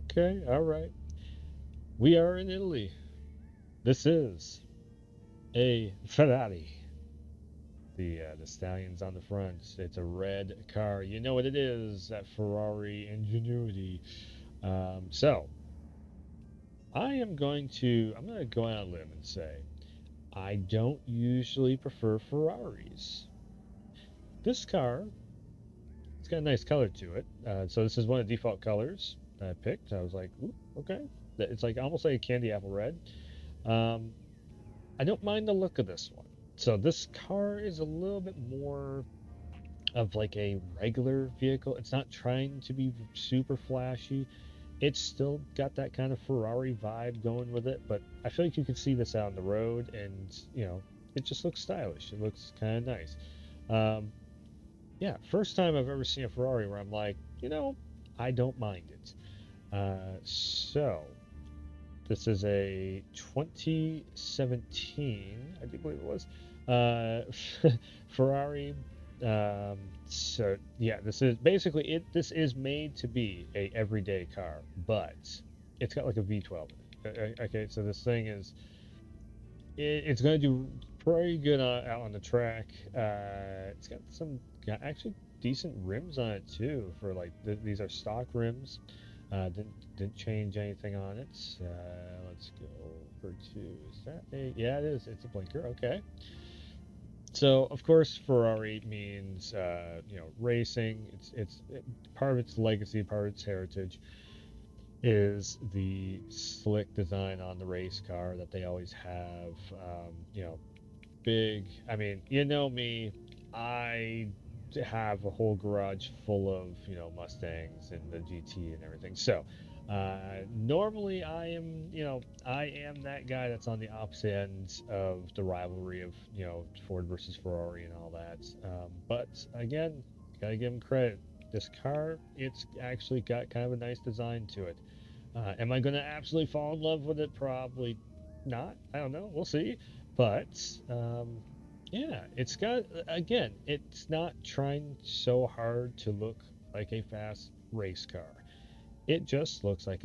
Okay, all right. We are in Italy. This is a Ferrari. The stallion's on the front. It's a red car. You know what it is? That Ferrari ingenuity. So I'm going to go out on a limb and say I don't usually prefer Ferraris. This car, it's got a nice color to it. So this is one of the default colors that I picked. I was like, ooh, okay. It's like almost like a candy apple red. Um, I don't mind the look of this one. So this car is a little bit more of like a regular vehicle. It's not trying to be super flashy. It's still got that kind of Ferrari vibe going with it, but I feel like you can see this out on the road, and it just looks stylish. It looks kind of nice. Um, yeah, first time I've ever seen a Ferrari where I'm like, I don't mind it. So this is a 2017, I do believe it was, Ferrari. Um, so yeah, this is basically it. This is made to be a everyday car, but it's got like a V12 in it. Okay, so this thing it's going to do pretty good out on the track. It's got actually decent rims on it too. For like these are stock rims. Didn't change anything on it. Let's go over to is that a yeah it is. It's a blinker. Okay. So of course Ferrari means racing. Part of its legacy, part of its heritage is the slick design on the race car that they always have. Big. I mean, you know me, I have a whole garage full of Mustangs and the GT and everything. So normally I am that guy that's on the opposite end of the rivalry of Ford versus Ferrari and all that. But again, gotta give them credit. This car, it's actually got kind of a nice design to it. Am I going to absolutely fall in love with it? Probably not. I don't know. We'll see. But yeah, again, it's not trying so hard to look like a fast race car. It just looks like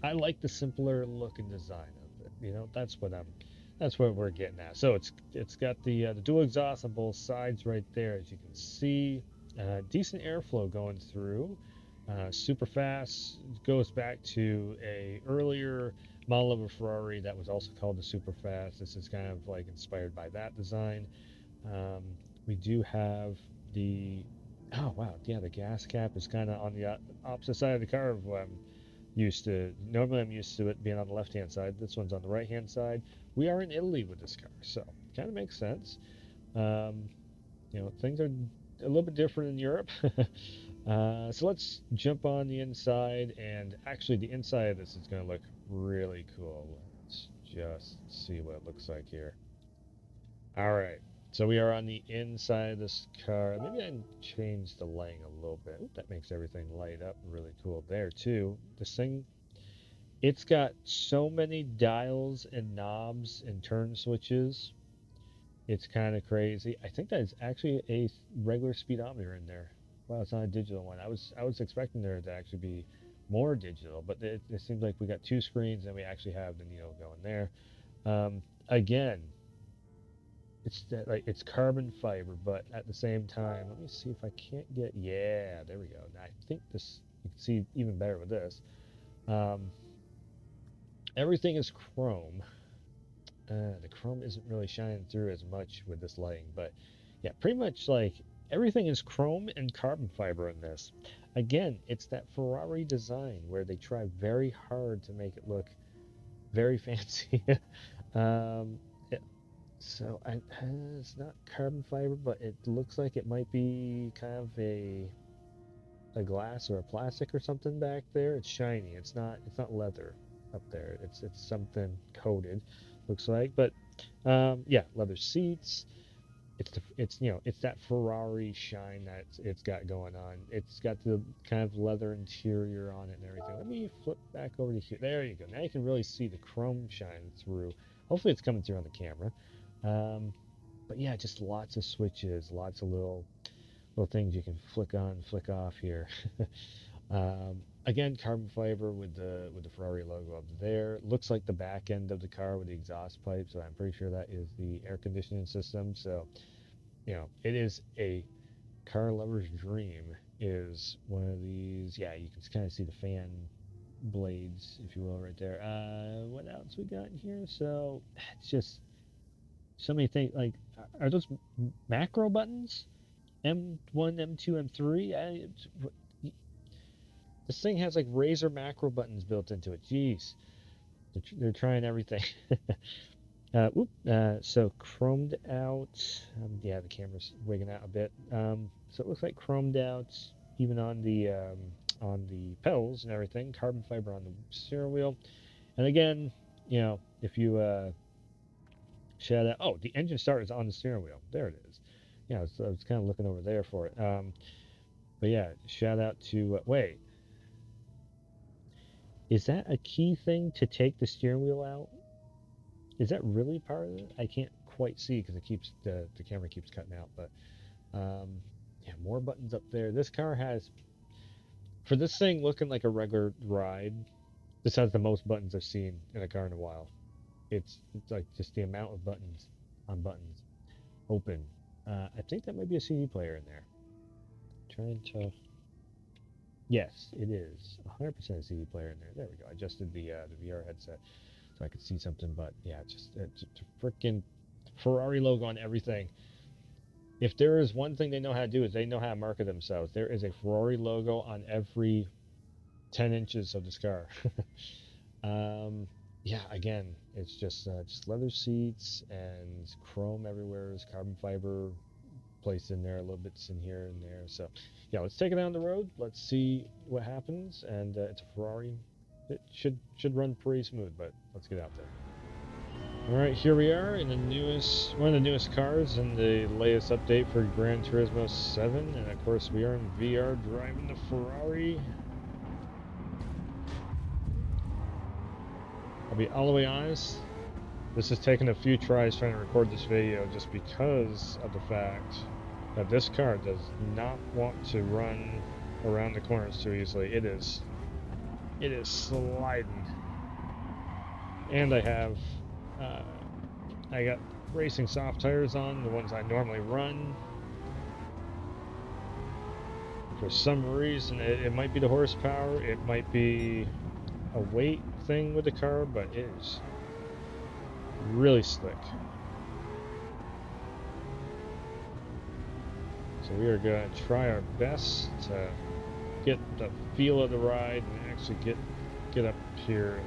I like the simpler look and design of it. That's what we're getting at. So it's got the dual exhaust on both sides right there, as you can see. Decent airflow going through. Super fast goes back to a earlier model of a Ferrari that was also called the Superfast. This is kind of like inspired by that design. Um, we do have the oh wow, yeah, the gas cap is kind of on the opposite side of the car of what I'm used to. Normally, I'm used to it being on the left hand side. This one's on the right hand side. We are in Italy with this car, so kind of makes sense. Um, things are a little bit different in Europe. So let's jump on the inside, and actually, the inside of this is going to look really cool. Let's just see what it looks like here. All right. So we are on the inside of this car. Maybe I can change the lighting a little bit. Oop, that makes everything light up really cool there too. This thing, it's got so many dials and knobs and turn switches. It's kind of crazy. I think that is actually a regular speedometer in there. Wow, it's not a digital one. I was expecting there to actually be more digital, but it seems like we got two screens and we actually have the needle going there. Again, it's carbon fiber, but at the same time, let me see if I can't get. Yeah, there we go. Now, I think this you can see even better with this. Um, Everything is chrome. The chrome isn't really shining through as much with this lighting, but yeah, pretty much like everything is chrome and carbon fiber in this. Again, it's that Ferrari design where they try very hard to make it look very fancy. um, So it's not carbon fiber, but it looks like it might be kind of a glass or a plastic or something back there. It's shiny. It's not leather up there. It's something coated, looks like. But yeah, leather seats. It's that Ferrari shine that it's got going on. It's got the kind of leather interior on it and everything. Let me flip back over to here. There you go. Now you can really see the chrome shine through. Hopefully it's coming through on the camera. Um, but yeah, just lots of switches, lots of little things you can flick on, flick off here. Again, carbon fiber with the Ferrari logo up there. Looks like the back end of the car with the exhaust pipe, so I'm pretty sure that is the air conditioning system. So, it is a car lover's dream is one of these. Yeah, you can kind of see the fan blades, if you will, right there. What else we got in here? So it's just so many things. Like, are those macro buttons? M1, M2, M3? This thing has like Razer macro buttons built into it. Jeez, they're trying everything. So chromed out. Yeah, the camera's wigging out a bit. So it looks like chromed out even on the pedals and everything. Carbon fiber on the steering wheel. And again, if you shout out, oh, the engine start is on the steering wheel. There it is. Yeah, so I was kind of looking over there for it. But yeah, shout out to wait. Is that a key thing to take the steering wheel out? Is that really part of it? I can't quite see because it keeps the camera keeps cutting out. But yeah, more buttons up there. This car has, for this thing looking like a regular ride, this has the most buttons I've seen in a car in a while. It's like just the amount of buttons on buttons. Open. I think that might be a CD player in there. Trying to. Yes, it is 100% a CD player in there. There we go. I adjusted the VR headset so I could see something. But yeah, just a freaking Ferrari logo on everything. If there is one thing they know how to do is they know how to market themselves. There is a Ferrari logo on every 10 inches of this car. Yeah, again, it's just leather seats and chrome everywhere. There's carbon fiber placed in there, a little bits in here and there. So, yeah, let's take it down the road. Let's see what happens. And it's a Ferrari. It should run pretty smooth, but let's get out there. All right, here we are in one of the newest cars in the latest update for Gran Turismo 7, and of course we are in VR driving the Ferrari. I'll be all the way honest, this has taken a few tries trying to record this video just because of the fact that this car does not want to run around the corners too easily. It is sliding. And I got racing soft tires on, the ones I normally run. For some reason, it might be the horsepower, it might be a weight thing with the car, but it is really slick. So we are going to try our best to get the feel of the ride and actually get up here and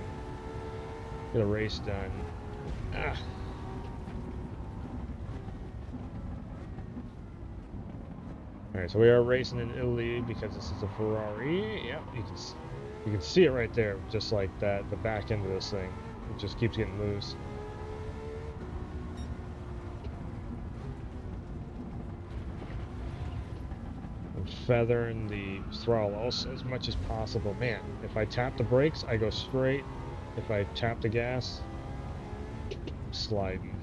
get a race done. Alright, so we are racing in Italy because this is a Ferrari. Yep, you can see it right there, just like that, the back end of this thing. It just keeps getting loose. I'm feathering the throttle also as much as possible. Man, if I tap the brakes, I go straight. If I tap the gas, I'm sliding.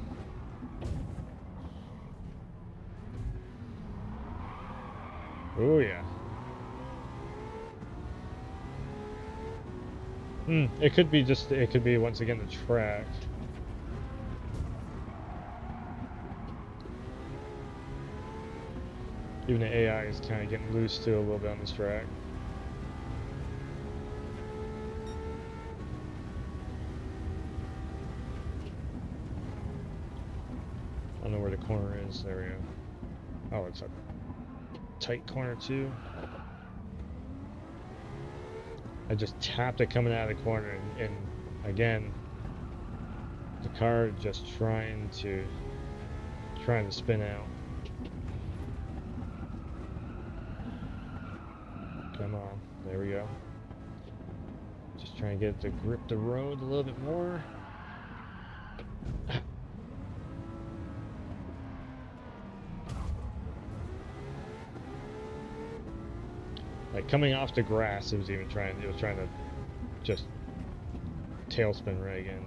Oh yeah. It could be once again the track. Even the AI is kind of getting loose too a little bit on this track. I don't know where the corner is. There we go. Oh, it's a tight corner too. I just tapped it coming out of the corner, and again, the car just trying to spin out. Come on, there we go. Just trying to get it to grip the road a little bit more. Like coming off the grass, it was trying to just tailspin right again.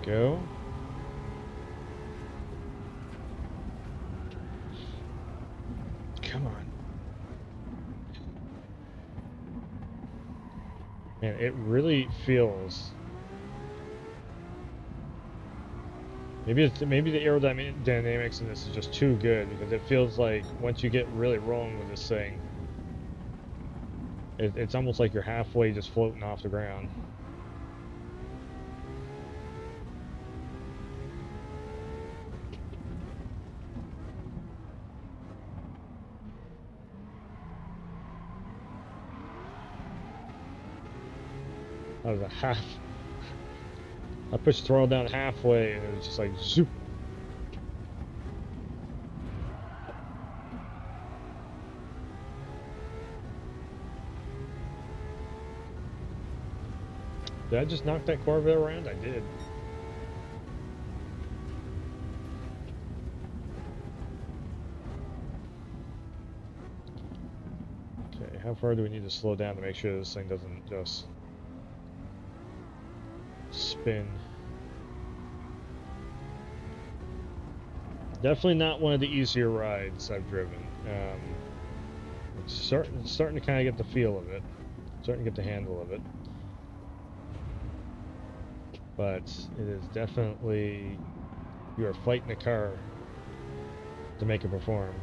we go. Come on. Man, it really feels... Maybe the aerodynamics in this is just too good, because it feels like once you get really rolling with this thing, it's almost like you're halfway just floating off the ground. That was a half. I pushed throttle down halfway, and it was just like zoop. Did I just knock that Corvette around? I did. Okay, how far do we need to slow down to make sure this thing doesn't just spin? Definitely not one of the easier rides I've driven. It's starting to kind of get the feel of it, starting to get the handle of it. But it is definitely, you are fighting a car to make it perform.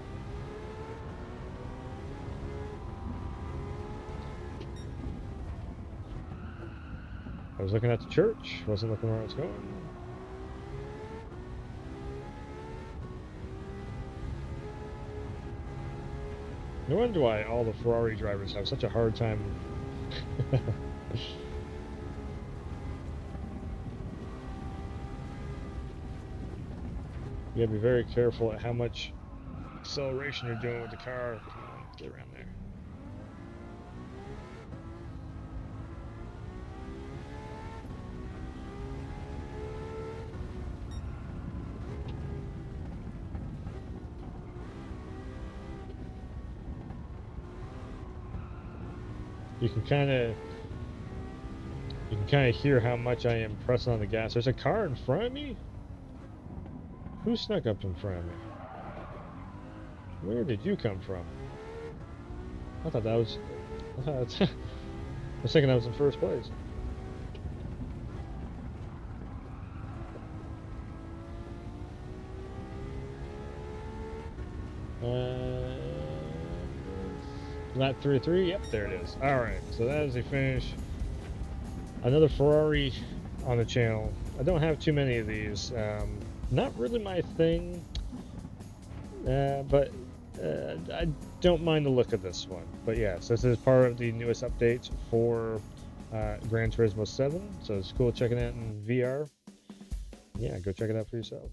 I was looking at the church, wasn't looking where I was going. No wonder why all the Ferrari drivers have such a hard time. You gotta be very careful at how much acceleration you're doing with the car. Come on, get around there. You can kind of hear how much I am pressing on the gas. There's a car in front of me. Who snuck up in front of me? Where did you come from? I thought that was... I was thinking I was in first place. Lap 3-3, yep, there it is. Alright, so that is a finish. Another Ferrari on the channel. I don't have too many of these. Not really my thing, but I don't mind the look of this one. But yes, this is part of the newest updates for Gran Turismo 7, so it's cool checking it in VR. Yeah, go check it out for yourself.